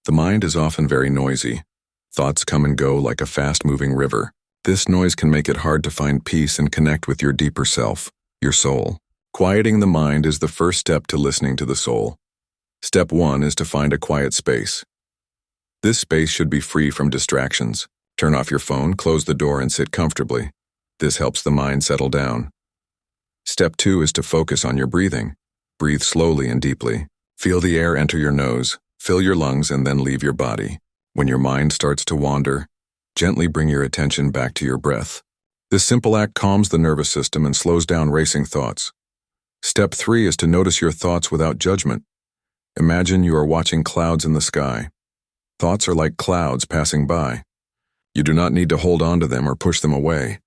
The mind is often very noisy. Thoughts come and go like a fast-moving river. This noise can make it hard to find peace and connect with your deeper self, your soul. Quieting the mind is the first step to listening to the soul. Step 1 is to find a quiet space. This space should be free from distractions. Turn off your phone, close the door, and sit comfortably. This helps the mind settle down. Step 2 is to focus on your breathing. Breathe slowly and deeply. Feel the air enter your nose, fill your lungs, and then leave your body. When your mind starts to wander, gently bring your attention back to your breath. This simple act calms the nervous system and slows down racing thoughts. Step 3 is to notice your thoughts without judgment. Imagine you are watching clouds in the sky. Thoughts are like clouds passing by. You do not need to hold on to them or push them away.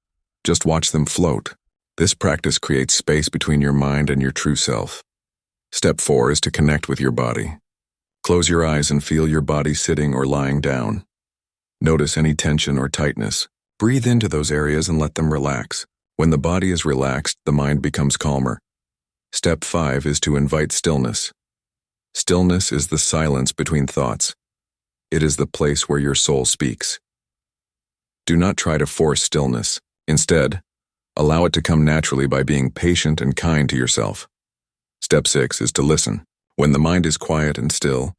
Just watch them float. This practice creates space between your mind and your true self. Step 4 is to connect with your body. Close your eyes and feel your body sitting or lying down. Notice any tension or tightness. Breathe into those areas and let them relax. When the body is relaxed, the mind becomes calmer. Step 5 is to invite stillness. Stillness is the silence between thoughts. It is the place where your soul speaks. Do not try to force stillness. Instead, allow it to come naturally by being patient and kind to yourself. Step 6 is to listen. When the mind is quiet and still,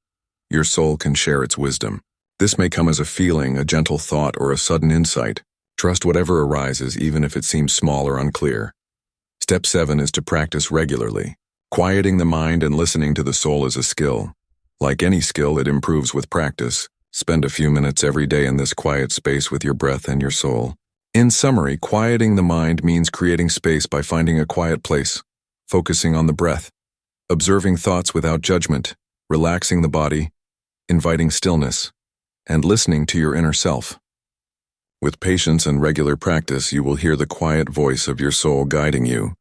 your soul can share its wisdom. This may come as a feeling, a gentle thought, or a sudden insight. Trust whatever arises, even if it seems small or unclear. Step 7 is to practice regularly. Quieting the mind and listening to the soul is a skill. Like any skill, it improves with practice. Spend a few minutes every day in this quiet space with your breath and your soul. In summary, quieting the mind means creating space by finding a quiet place, focusing on the breath, observing thoughts without judgment, relaxing the body, inviting stillness, and listening to your inner self. With patience and regular practice, you will hear the quiet voice of your soul guiding you,